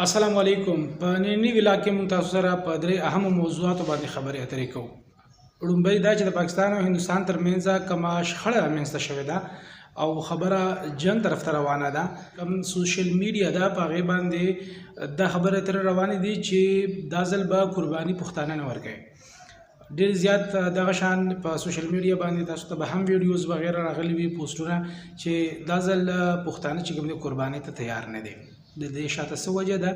السلام علیکم. په نننی ویلا کې موږ تاسو سره په درې اهمو موضوعاتو باندې خبرې اترې کوو. لومړی دا چې د پاکستان او هندوستان ترمنځ کومه شخړه رامنځته شوې ده او خبره جنګ طرف ته روانه ده. کوم سوشل میډیا ده په هغې باندې دا خبرې اترې روانې دي چې دا ځل به قرباني پښتانه نه ورکوي. ډېر زیات دغه شان په سوشل میډیا باندې تاسو ته به هم ویډیوز وغیره راغلي وي، پوسټونه چې دا ځل پښتانه چې کوم دي قرباني ته تیار نه دي. د دې شاته څه وجه ده؟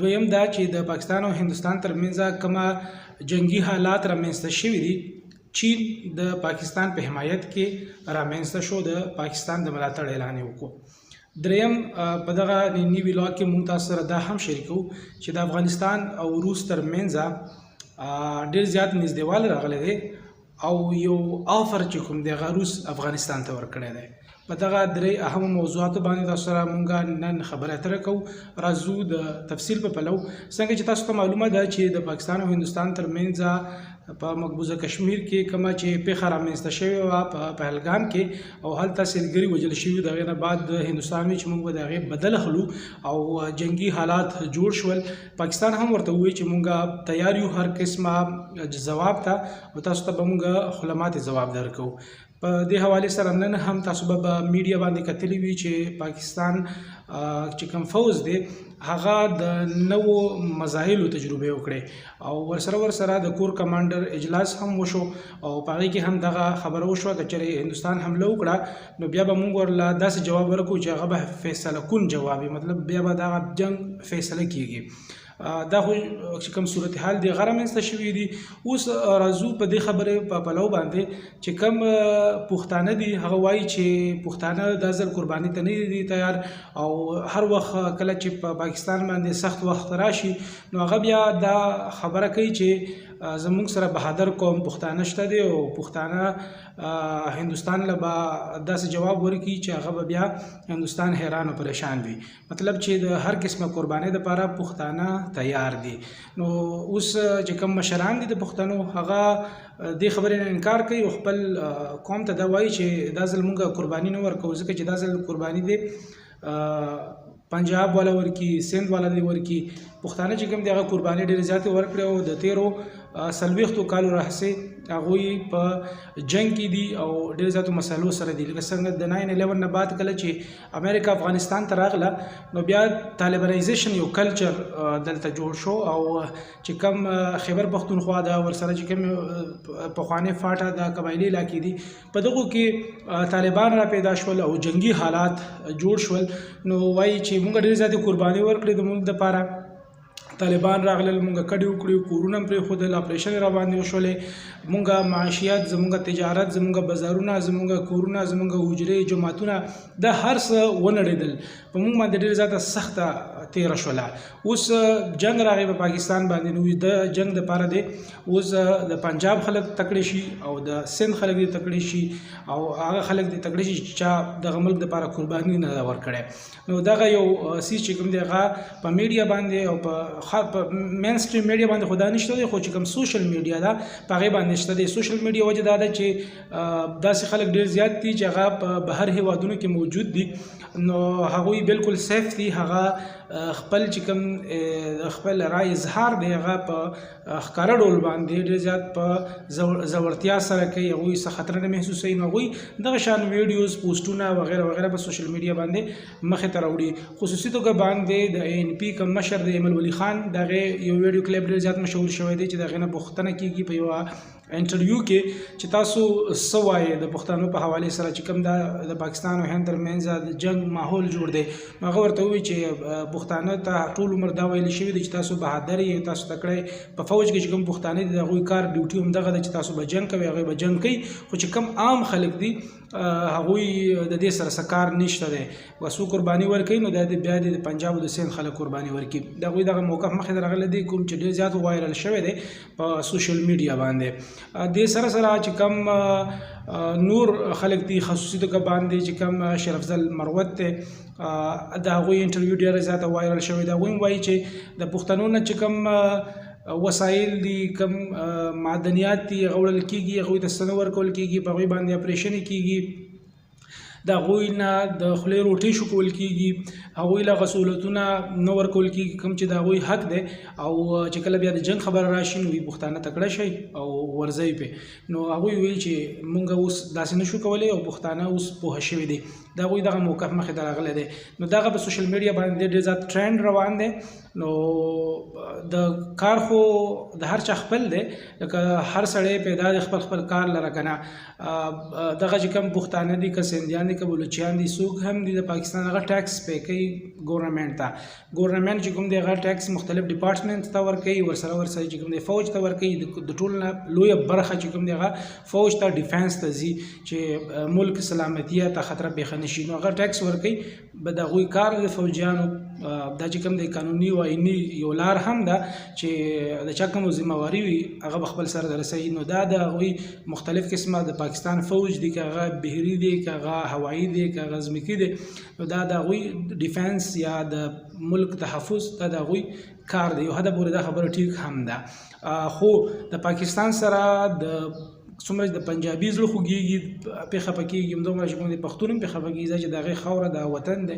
دویم دا چې د پاکستان او هندوستان ترمنځ کومه جنگي حالات رامنځته شوي دي. چین د پاکستان په حمایت کې رامنځته شو، د پاکستان د ملاتړ اعلان یې وکړو. دریم په دغه ننني ویلا کې موږ تاسو سره دا هم شریکو چې د افغانستان او روس ترمنځ ډېر زیات نږدېوالی راغلی دی او یو آفر چې کوم دی هغه روس افغانستان ته ورکړی دی. په دغه درې اهمو موضوعاتو باندې تاسو سره مونږ نن خبرې اترې کوو. راځو د تفصیل په پلو. څنګه چې تاسو ته معلومه ده چې د پاکستان او هندوستان ترمنځ په مقبوضه کشمیر کې کومه چې پیښه رامنځته شوې وه په پهلګام کې او هلته سیلګري وژل شوي، د هغې نه بعد د هندوستان وی چې موږ به د هغې بدل اخلو او جنګي حالات جوړ شول. پاکستان هم ورته ووایي چې موږ تیار یو هر قسمه جواب ته او تاسو ته به موږ خلمات ځواب درکوو. په دې حوالې سره نن هم تاسو به میډیا باندې کتلی وي چې پاکستان چې کوم فوز دی هغه د نوو مزایلو تجربه وکړي او ورسره د کور کمانډر اجلاس هم وشو او په هغې کې هم دغه خبره وشوه که چېرې هندوستان حمله وکړه نو بیا به موږ ورله داسې جواب ورکړو چې هغه به فیصله کن جواب وي، مطلب بیا به دغه جنګ فیصله کیږي. دا خو چې کوم صورتحال دی هغه رامنځته شوي دي. اوس راځو په دې خبرې په پلو باندې چې کوم پښتانه دي هغه وایي چې پښتانه دا ځل قرباني ته نه دي تیار او هر وخت کله چې په پاکستان باندې سخت وخت راشي نو هغه بیا دا خبره کوي چې زموږ سره بهادر قوم پښتانه شته دی او پښتانه هندوستان له به داسې جواب ورکړي چې هغه به بیا هندوستان حیران او پریشان وي، مطلب چې د هر قسمه قربانۍ دپاره پښتانه تیار دي. نو اوس چې کوم مشران دي د پښتنو هغه دې خبرې نه انکار کوي او خپل قوم ته دا وایي چې دا ځل موږ قرباني نه ورکوو ځکه چې دا ځل قرباني دی پنجاب والا ورکی، سند والا دی ورکی. پښتانه چې کوم دی هغه قرباني ډېرې زیاتې ورکړې او د تیرو 40 کالو راهیسې هغوی په جنګ کې دي او ډېر زیاتو مسایلو سره دي. لکه څنګه د 9/11 نه بعد کله چې امریکا افغانستان ته راغله نو بیا طالبانایزیشن یو کلچر دلته جوړ شو او چې کوم خیبر پښتونخوا ده ورسره چې کوم پخوانۍ فاټه د قبایلي علاقې دي په دغو کې طالبان را پیدا شول او جنګي حالات جوړ شول. نو وایي چې موږ ډېرې زیاتې قربانۍ ورکړې د موږ دپاره. طالبان راغلل، مونږ کډې وکړې، کورونه هم پرېښودل، اپریشن را باندې وشولې، مونږ معاشیات، زمونږ تجارت، زمونږ بازارونه، زمونږ کورونه، زمونږ حجرې، جوماتونه دا هر څه ونړېدل. په مونږ باندې ډېره زیاته سخته تېره شوله. اوس جنګ راغی په پاکستان باندې نو د جنګ دپاره دی اوس د پنجاب خلک تکړه شي او د سند خلک دې تکړه شي او هغه خلک دې تکړه شي چې چا دغه ملک دپاره قرباني نه ده ورکړی. نو دغه یو څیز چې کوم دی هغه په میډیا باندې او په مین سټریم میډیا باندې خو دا نشته دی، خو چې کوم سوشل میډیا ده په هغې باندې شته دی. سوشل میډیا وجه دا ده چې داسې خلک ډېر زیات دي چې هغه په بهر هېوادونو کې موجود دي نو هغوی بالکل سیف دي. هغه خپل چې کوم خپل رای اظهار دی هغه په ښکاره ډول باندې ډېر زیات په زړورتیا سره کوي، هغوی څه خطر نه محسوسوي نو هغوی دغه شان ویډیوز، پوسټونه وغیره وغیره په سوشل میډیا باندې مخې ته راوړي. خصوصي توګه باندې د ANP کوم مشر د ایمل ولی خان د هغې یو ویډیو کلیپ ډېر زیات مشهور شوی دی چې د هغې نه پوښتنه کېږي په یوه انټرویو کې چې تاسو څه وایې د پښتنو په حوالې سره چې کوم د پاکستان او هند ترمنځ د جنګ ماحول جوړ دی. نو هغه ورته ووایي چې پښتانه ته ټول عمر دا ویل شوي دي چې تاسو بهادر یې، تاسو تکړه په فوج کې چې کوم پښتانه دي د هغوی کار ډیوټي همدغه ده چې تاسو به جنګ کوئ، هغوی به جنګ کوي. خو چې کوم عام خلک دي هغوی د دې سره څه کار نشته دی. څو قرباني ورکوي نو بیا د پنجاب او د سند خلک قرباني ورکوي. د هغوی دغه موقف مخې ته راغلی دی کوم چې ډېر زیات وایرل شوی دی په سوشل میډیا باندې. دې سره چې کوم نور خلک دي خصوصي توګه باندې چې کوم شرف افضل مروت دی د هغوی انټرویو ډېره زیاته وایرل شوې ده. هغوی هم وایي چې د پښتنو نه چې کوم وسایل دي، کوم معدنیات دي هغه وړل کېږي، هغوی ته څه نه ورکول کېږي، په هغوی باندې اپریشن کېږي، د هغوی نه د خولې روټۍ شکول کېږي، هغوی له سهولتونه نه ورکول کېږي کوم چې د هغوی حق دی او چې کله بیا د جنګ خبره راشي نو پښتانه تکړه شي او ورځئ پې نو هغوی ویل چې موږ اوس داسې نشو کولی او پښتانه اوس پوه شوي دي د هغوی دغه موقف مخې ته راغلی دی نو دغه په سوشل میډیا باندې ډېر زیات ټرینډ روان دی نو د کار خو د هر چا خپل دی لکه هر سړی پیدا دی خپل کار لره که نه دغه چې کوم پښتانه دي که سیندیان دي که بلوچیان دي څوک هم دي د پاکستان هغه ټیکس پی کوي ګورنمنټ ته ګورنمنټ چې کوم دی هغه ټیکس مختلف ډپارټمنټ ته ورکوي ورسره چې کوم دی فوج ته ورکوي د ټول نه لویه برخه چې کوم دی هغه فوج ته ډیفینس ته ځي چې ملک سلامتیه ته خطره پیښه نه شي نو هغه ټیکس ورکوي به د هغوی کار د فوجیانو دا چې کوم دی قانوني و آئیني یو لار هم ده چې د چا کومه ذمهواري وي هغه به خپل سر ته رسوي نو دا د هغوی مختلف قسمه د پاکستان فوج دی که هغه بحري دی که هغه هوایي دی که هغه ځمکي دی نو دا د هغوی ډیفینس یا د ملک تحفظ دا د هغوی کار دی یو حده پورې دا خبره ټیک هم ده خو د پاکستان سره د څومره د پنجابي زړه خوږېږي پې خفه کېږي همدومره چې کوم دی پښتون هم پې خفه کېږي ځکه چې د هغې خاوره د وطن دی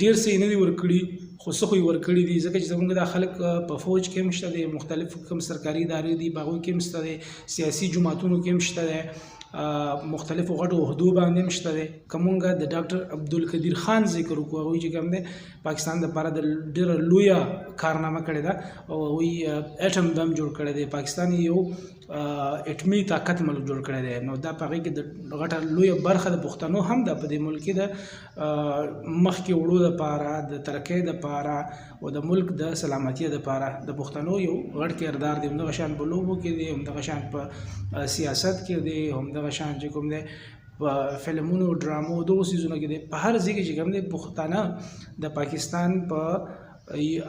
ډېر څه یې نه دي ورکړي خو څه خو یې ورکړي دي ځکه چې زموږ دا خلک په فوج کې هم شته دی مختلف کوم سرکاري ادارې دي په هغوی کې هم شته دی سیاسي جماعتونو کې هم شته دی مختلفو غټو عهدو باندې هم شته دی که مونږ د ډاکټر عبدالقدیر خان ذکر وکړو هغوی چې کوم دی پاکستان دپاره د ډېره لویه کارنامه کړې ده او هغوی اټم بم جوړ کړی دی پاکستان یو اټمي طاقت ملک جوړ کړی دی نو دا په هغې کې د غټه لویه برخه د پښتنو هم ده په دې ملک کې د مخکې وړو دپاره د ترقۍ دپاره او د ملک د سلامتیه دپاره د پښتنو یو غټ کردار دی همدغه شان په لوبو کې دی همدغه شان په سیاست کې دی همدغه شان چې کوم دی په فلمونو ډرامو دغو څیزونو کې دی په هر ځای کې چې کوم دی پښتانه د پاکستان په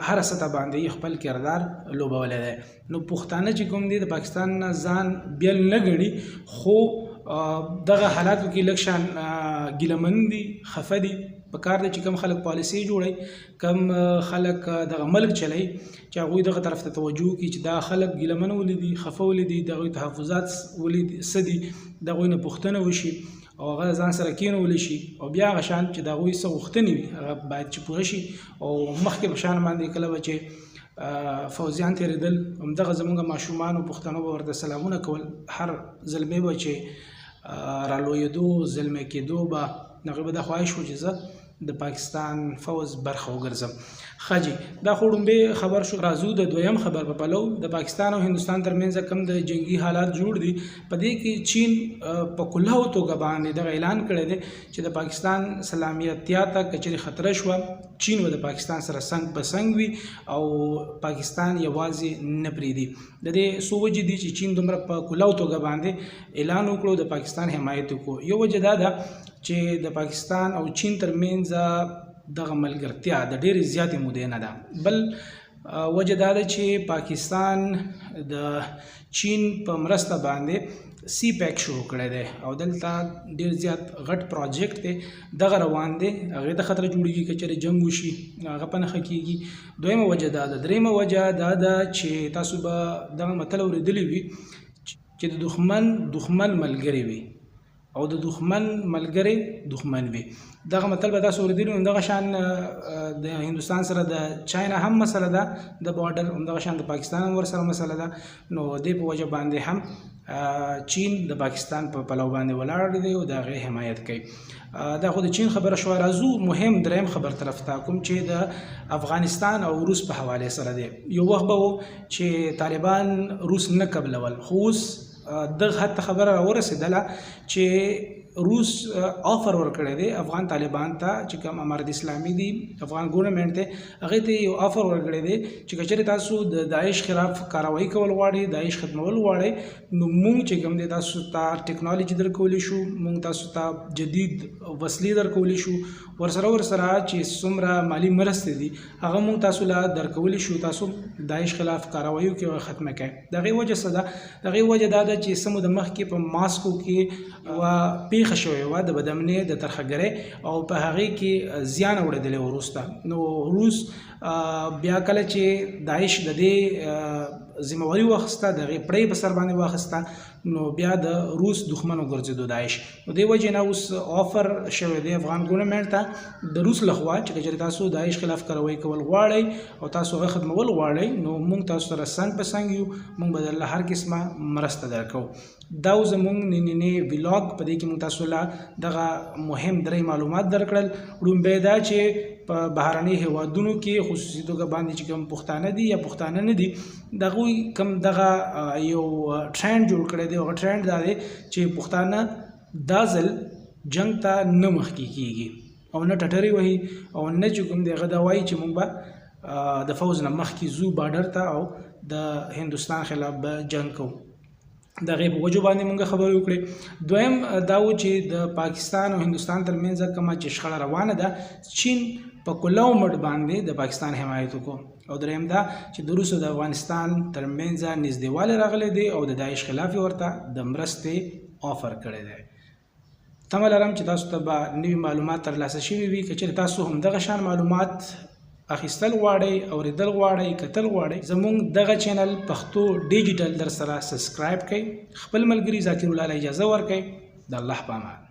هر سطح باندې خپل کردار لوبولی دی نو پښتانه چې کوم دی د پاکستان نه ځان بیل نه ګڼي خو دغه حالاتو کې لږ شان ګیلهمن دي خفه دي په کار دی چې کوم خلک پالیسي جوړوي کوم خلک دغه ملک چلوي چې هغوی دغه طرف ته توجه وکړي چې دا خلک ګیلهمن ولیدي خفه ولیدي د هغوی تحفظات څه دي د هغوی نه پوښتنه وشي او هغه ځان سره کېنولی شي او بیا هغه شان چې د هغوی څه غوښتنې وي هغه باید چې پوره شي او مخکې په شان باندې کله به چې فوزیان تېرېدل همدغه زموږ ماشومان او پښتنو به ورته سلامونه کول هر زلمی به چې رالویېدو زلمی کېدو به هغوی به دا خواهش و چې زه د پاکستان فوز برخه وګرځم ښه جي دا خو ړومبی خبر شو راځو د دویم خبر په پلو د پاکستان او هندوستان ترمنځ کوم د جنگي حالات جوړ دي په دې کې چین په کلهو توګه باندې دغه اعلان کړی دی چې د پاکستان سلامتیا ته که چېرې خطره شوه چین به د پاکستان سره څنګ په څنګ وي او پاکستان یوازې نه پرېږدي د دې څو وجې دي چې چین دومره په کلهو توګه باندې اعلان وکړو د پاکستان حمایت وکړو یو وجه دا ده چې د پاکستان او چین ترمنځ دغه ملګرتیا د ډېرې زیاتې مودې نه ده بل وجه دا ده چې پاکستان د چین په مرسته باندې سی پیک شروع کړی دی او دلته ډېر زیات غټ پروجیکټ دی دغه روان دی هغې ته خطره جوړېږي که چېرې جنګ وشي هغه په نښه کېږي دویمه وجه دا ده دریمه وجه دا ده چې تاسو به دغه متل اورېدلی وي چې د دښمن ملګری وي او د دښمن ملګری دښمن وي دغه مطلب به تاسو اورېدلي وي همدغه شان د هندوستان سره د چاینا هم مسله ده د بارډر همدغه شان د پاکستان هم ورسره مسله ده نو دې په وجه باندې هم چین د پاکستان په پلو باندې ولاړ دی او د هغې حمایت کوي دا خو د چین خبره شوه راځو مهم دریم خبر طرف ته کوم چې د افغانستان او روس په حوالې سره دی یو وخت به و چې طالبان روس نه قبلول خو اوس دغه حتی خبره راورسېدله چې روس آفر ورکړی دی افغان طالبان ته چې کوم امارت اسلامي دي افغان ګورنمنټ دی هغې ته یو آفر ورکړی دی چې که چېرې تاسو د داعش خلاف کاروایي کول غواړئ داعش ختمول غواړئ نو موږ چې کوم دی تاسو ته ټیکنالوجي درکولی شو موږ تاسو ته جدید وسلې درکولی شو ورسره چې څومره مالي مرستې دي هغه موږ تاسو له درکولی شو تاسو داعش خلاف کاروایي وکړئ ختمه کړئ د هغې وجه څه ده د هغې وجه دا ده چې څه موده مخکې په ماسکو کې یوه پیښه شوې وه د بدامنۍ د ترخهګرۍ او په هغې کې زیان اورېدلی وروسته نو روس بیا کله چې داعش د دې ذمهواري واخیسته د هغې پړۍ په سر باندې واخیسته نو بیا د روس دښمن وګرځېدو داعش. نو دې وجې نه اوس آفر شوی دی افغان ګورنمنټ ته د روس لخوا چې که چېرې تاسو داعش خلاف کاروایی کول غواړئ او تاسو هغه ختمول غواړئ نو موږ تاسو سره څنګ په څنګ یو، موږ به درله هر قسمه مرسته درکوو. دا زموږ نننی ویلاګ، په دې کې موږ تاسو له دغه مهم 3 معلومات درکړل. وړومبی دا چې په بهرني هیوادونو کې خصوصي توګه باندې چې کوم پښتانه دي یا پښتانه نه دي د هغوی کوم دغه یو ټرینډ جوړ کړی دی. هغه ټرینډ دا دی چې پښتانه دا ځل جنګ ته نه مخکې کیږي او نه ټټرې وهي او نه چې کوم دی هغه دا وایي چې موږ به د فوز نه مخکې ځو بارډر ته او د هندوستان خلاف به جنګ کوو. د هغې په وجو باندې موږ خبرې وکړې. دویم دا و چې د پاکستان او هندوستان ترمنځ کومه چې شخړه روانه ده چین په کلاو مټ باندې د پاکستان حمایت وکړو. او دریم دا چې د روس او د افغانستان ترمنځ نږدېوالی راغلی دی او د داعش خلاف یې ورته د مرستې آفر کړی دی. تمه لرم چې تاسو ته به نوي معلومات ترلاسه شوي وي. که چېرې تاسو هم دغه شان معلومات اخیستل غواړئ، اوریدل غواړئ، کتل غواړئ، زموږ دغه چینل پښتو ډیجیټل در سره سبسکرایب کړئ. خپل ملګري ذاکر الله له اجازه ورکړئ. د الله په امان.